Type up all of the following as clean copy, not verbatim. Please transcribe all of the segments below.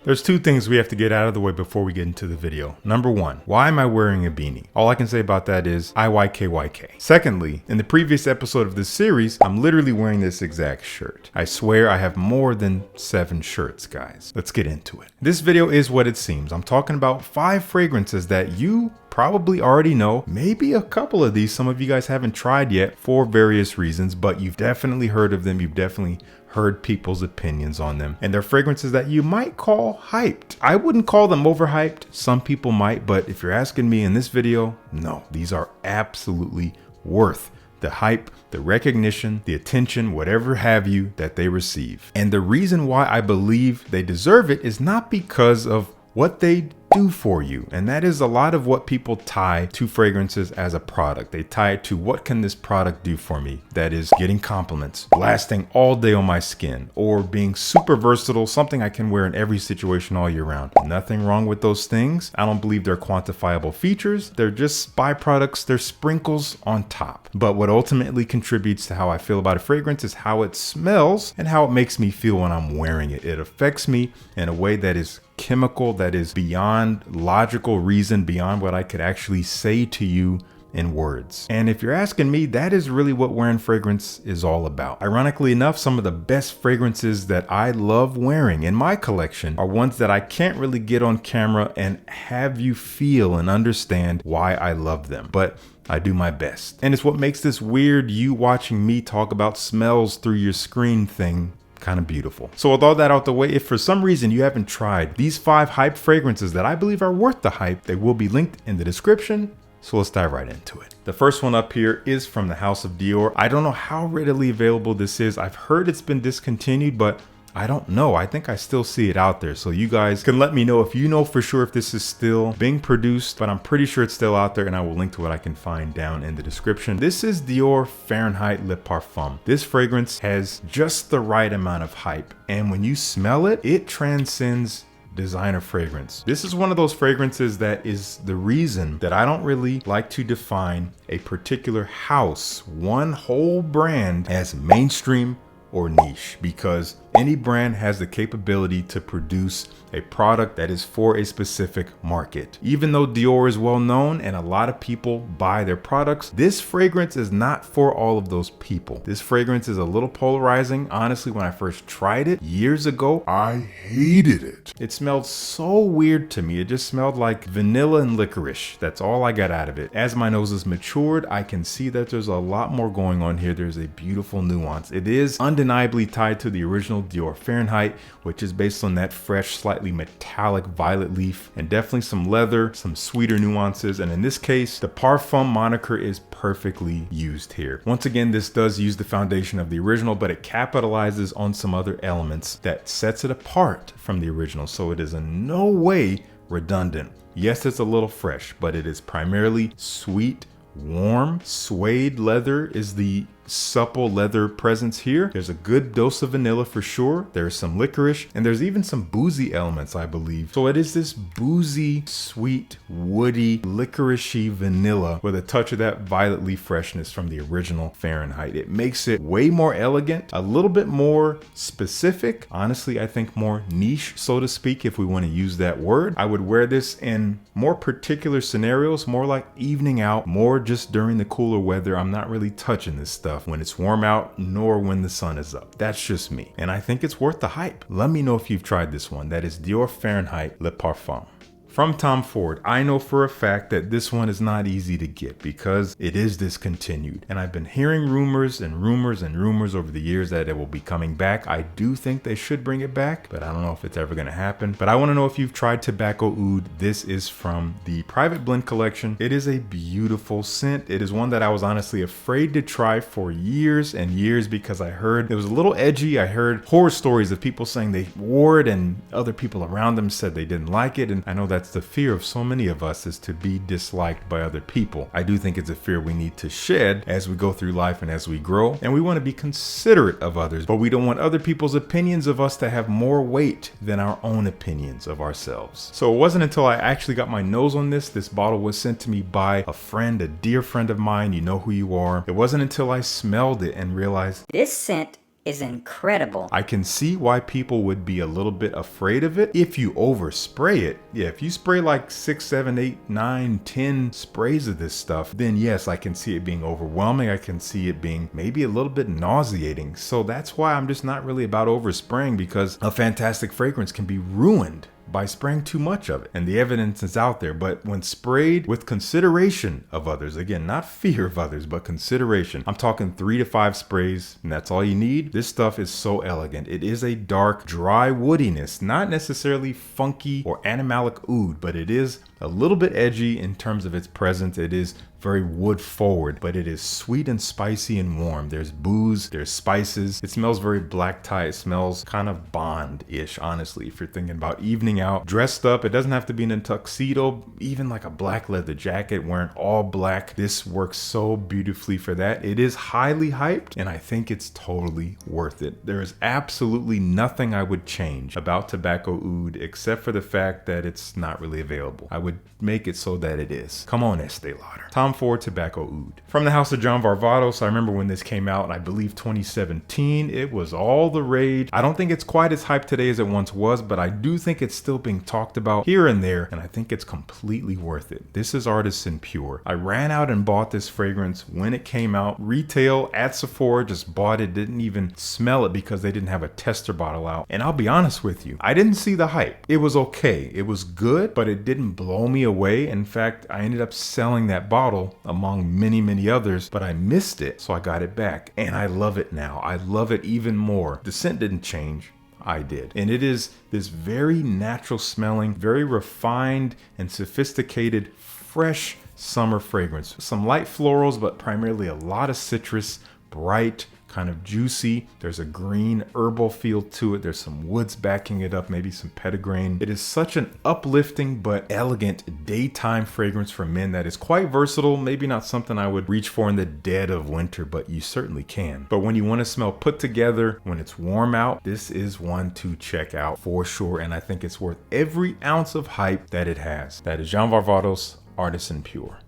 There's two things we have to get out of the way before we get into the video. Number one, why am I wearing a beanie? All I can say about that is IYKYK. Secondly, in the previous episode of this series, I'm literally wearing this exact shirt. I swear I have more than 7 shirts, guys. Let's get into it. This video is what it seems. I'm talking about 5 fragrances that you probably already know. Maybe a couple of these some of you guys haven't tried yet for various reasons, but you've definitely heard of them. You've definitely heard people's opinions on them, and they're fragrances that you might call hyped. I wouldn't call them overhyped. Some people might, but if you're asking me in this video, no, these are absolutely worth the hype, the recognition, the attention, whatever have you that they receive. And the reason why I believe they deserve it is not because of what they do for you, and that is a lot of what people tie to fragrances as a product. They tie it to, what can this product do for me? That is getting compliments, lasting all day on my skin, or being super versatile, something I can wear in every situation all year round. Nothing wrong with those things. I don't believe they're quantifiable features. They're just byproducts. They're sprinkles on top. But what ultimately contributes to how I feel about a fragrance is how it smells and how it makes me feel when I'm wearing it. It affects me in a way that is chemical, that is beyond logical reason, beyond what I could actually say to you in words. And if you're asking me, that is really what wearing fragrance is all about. Ironically enough, some of the best fragrances that I love wearing in my collection are ones that I can't really get on camera and have you feel and understand why I love them. But I do my best. And it's what makes this weird you watching me talk about smells through your screen thing kind of beautiful. So with all that out the way, if for some reason you haven't tried these 5 hype fragrances that I believe are worth the hype, they will be linked in the description. So let's dive right into it. The first one up here is from the house of Dior. I don't know how readily available this is. I've heard it's been discontinued, but I don't know. I think I still see it out there. So you guys can let me know if you know for sure if this is still being produced, but I'm pretty sure it's still out there, and I will link to what I can find down in the description. This is Dior Fahrenheit Le Parfum. This fragrance has just the right amount of hype, and when you smell it, it transcends designer fragrance. This is one of those fragrances that is the reason that I don't really like to define a particular house, one whole brand, as mainstream or niche, because any brand has the capability to produce a product that is for a specific market. Even though Dior is well known and a lot of people buy their products, this fragrance is not for all of those people. This fragrance is a little polarizing. Honestly, when I first tried it years ago, I hated it. It smelled so weird to me. It just smelled like vanilla and licorice. That's all I got out of it. As my nose has matured, I can see that there's a lot more going on here. There's a beautiful nuance. It is undeniably tied to the original Dior Fahrenheit, which is based on that fresh, slightly metallic violet leaf, and definitely some leather, some sweeter nuances. And in this case, the Parfum moniker is perfectly used here. Once again, this does use the foundation of the original, but it capitalizes on some other elements that sets it apart from the original. So it is in no way redundant. Yes, it's a little fresh, but it is primarily sweet, warm. Suede leather is the supple leather presence here. There's a good dose of vanilla for sure. There's some licorice, and there's even some boozy elements, I believe. So it is this boozy, sweet, woody, licoricey vanilla with a touch of that violet leaf freshness from the original Fahrenheit. It makes it way more elegant, a little bit more specific. Honestly, I think more niche, so to speak, if we want to use that word. I would wear this in more particular scenarios, more like evening out, more just during the cooler weather. I'm not really touching this stuff when it's warm out, nor when the sun is up. That's just me, and I think it's worth the hype. Let me know if you've tried this one. That is Dior Fahrenheit Le Parfum. From Tom Ford, I know for a fact that this one is not easy to get because it is discontinued. And I've been hearing rumors and rumors and rumors over the years that it will be coming back. I do think they should bring it back, but I don't know if it's ever going to happen. But I want to know if you've tried Tobacco Oud. This is from the Private Blend collection. It is a beautiful scent. It is one that I was honestly afraid to try for years and years because I heard it was a little edgy. I heard horror stories of people saying they wore it and other people around them said they didn't like it. And I know that's the fear of so many of us, is to be disliked by other people. I do think it's a fear we need to shed as we go through life and as we grow, and we want to be considerate of others, but we don't want other people's opinions of us to have more weight than our own opinions of ourselves. So it wasn't until I actually got my nose on this bottle was sent to me by a friend, a dear friend of mine. You know who you are. It wasn't until I smelled it and realized this scent is incredible. I can see why people would be a little bit afraid of it if you overspray it. Yeah, if you spray like 6, 7, 8, 9, 10 sprays of this stuff, then yes, I can see it being overwhelming. I can see it being maybe a little bit nauseating. So that's why I'm just not really about overspraying, because a fantastic fragrance can be ruined by spraying too much of it, and the evidence is out there. But when sprayed with consideration of others, again, not fear of others, but consideration, I'm talking 3 to 5 sprays, and that's all you need. This stuff is so elegant. It is a dark, dry woodiness, not necessarily funky or animalic oud, but it is a little bit edgy in terms of its presence. It is very wood forward, but it is sweet and spicy and warm. There's booze, there's spices. It smells very black tie. It smells kind of Bond-ish, honestly, if you're thinking about evening out, dressed up. It doesn't have to be in a tuxedo, even like a black leather jacket, wearing all black. This works so beautifully for that. It is highly hyped, and I think it's totally worth it. There is absolutely nothing I would change about Tobacco Oud except for the fact that it's not really available. I would make it so that it is. Come on, Estee Lauder. Ford Tobacco Oud. From the house of John Varvatos, I remember when this came out, I believe 2017, it was all the rage. I don't think it's quite as hyped today as it once was, but I do think it's still being talked about here and there, and I think it's completely worth it. This is Artisan Pure. I ran out and bought this fragrance when it came out. Retail at Sephora, just bought it, didn't even smell it because they didn't have a tester bottle out. And I'll be honest with you, I didn't see the hype. It was okay. It was good, but it didn't blow me away. In fact, I ended up selling that bottle among many others, but I missed it, so I got it back, and I love it now. I love it even more. The scent didn't change. I did. And it is this very natural smelling, very refined and sophisticated, fresh summer fragrance. Some light florals, but primarily a lot of citrus, bright, kind of juicy. There's a green herbal feel to it. There's some woods backing it up, maybe some petitgrain. It is such an uplifting but elegant daytime fragrance for men that is quite versatile. Maybe not something I would reach for in the dead of winter, but you certainly can. But when you want to smell put together, when it's warm out, this is one to check out for sure. And I think it's worth every ounce of hype that it has. That is John Varvatos Artisan Pure.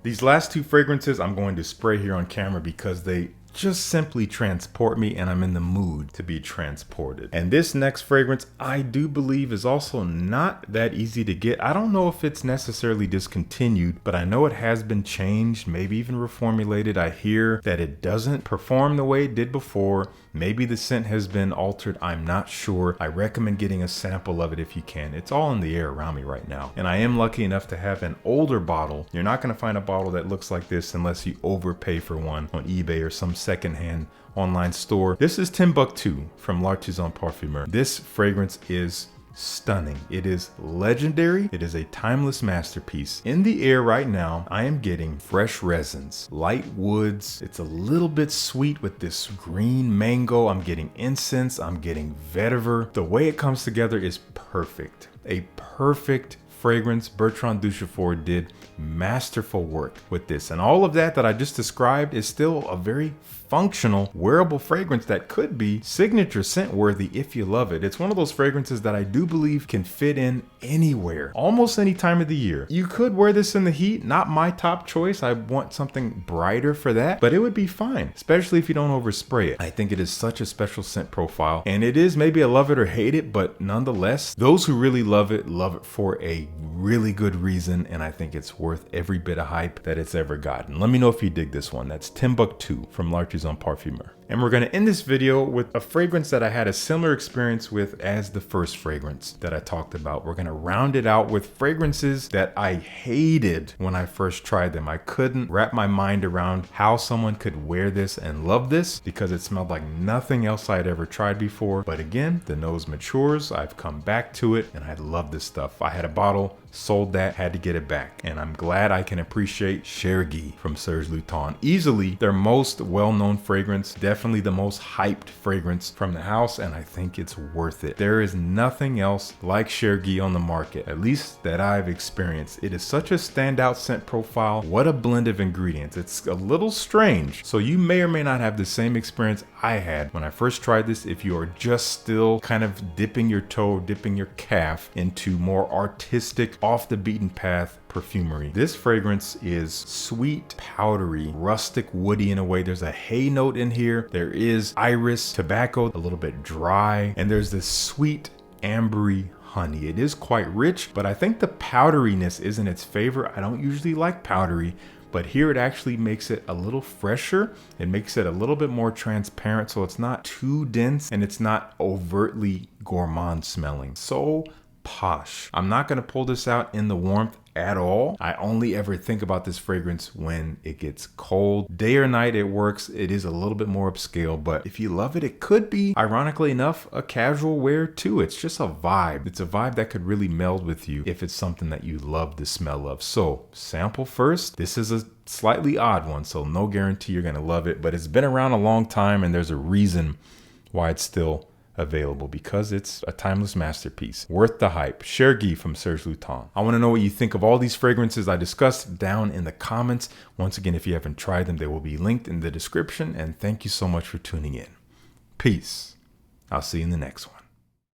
These last 2 fragrances I'm going to spray here on camera because they just simply transport me, and I'm in the mood to be transported. And this next fragrance, I do believe, is also not that easy to get. I don't know if it's necessarily discontinued, but I know it has been changed, maybe even reformulated. I hear that it doesn't perform the way it did before. Maybe the scent has been altered. I'm not sure. I recommend getting a sample of it if you can. It's all in the air around me right now. And I am lucky enough to have an older bottle. You're not going to find a bottle that looks like this unless you overpay for one on eBay or some secondhand online store. This is Timbuktu from Artisan Parfumeur. This fragrance is stunning. It is legendary. It is a timeless masterpiece. In the air right now, I am getting fresh resins, light woods. It's a little bit sweet with this green mango. I'm getting incense. I'm getting vetiver. The way it comes together is perfect. A perfect fragrance. Bertrand Duchefort did masterful work with this, and all of that I just described is still a very functional, wearable fragrance that could be signature scent worthy if you love it. It's one of those fragrances that I do believe can fit in anywhere, almost any time of the year. You could wear this in the heat, not my top choice. I want something brighter for that, but it would be fine, especially if you don't overspray it. I think it is such a special scent profile, and it is maybe a love it or hate it, but nonetheless, those who really love it for a really good reason, and I think it's worth every bit of hype that it's ever gotten. Let me know if you dig this one. That's Timbuktu from Artisan Parfumeur. And we're going to end this video with a fragrance that I had a similar experience with as the first fragrance that I talked about. We're going to round it out with fragrances that I hated when I first tried them. I couldn't wrap my mind around how someone could wear this and love this because it smelled like nothing else I'd ever tried before. But again, the nose matures. I've come back to it and I love this stuff. I had a bottle, sold that, had to get it back. And I'm glad I can appreciate Chergui from Serge Lutens. Easily their most well-known fragrance, definitely the most hyped fragrance from the house, and I think it's worth it. There is nothing else like Chergui on the market, at least that I've experienced. It is such a standout scent profile. What a blend of ingredients. It's a little strange, so you may or may not have the same experience I had when I first tried this if you are just still kind of dipping your toe, dipping your calf into more artistic, off the beaten path perfumery. This fragrance is sweet, powdery, rustic, woody in a way. There's a hay note in here. There is iris, tobacco, a little bit dry, and there's this sweet, ambery honey. It is quite rich, but I think the powderiness isn't its favor. I don't usually like powdery, but here it actually makes it a little fresher. It makes it a little bit more transparent, so it's not too dense and it's not overtly gourmand smelling. So posh. I'm not gonna pull this out in the warmth at all. I only ever think about this fragrance when it gets cold. Day or night it works. It is a little bit more upscale, but if you love it, it could be, ironically enough, a casual wear too. It's just a vibe. It's a vibe that could really meld with you if it's something that you love the smell of. So sample first. This is a slightly odd one, so no guarantee you're gonna love it, but it's been around a long time and there's a reason why it's still available, because it's a timeless masterpiece. Worth the hype. Chergui from Serge Lutens. I want to know what you think of all these fragrances I discussed down in the comments. Once again, if you haven't tried them, they will be linked in the description. And thank you so much for tuning in. Peace. I'll see you in the next one.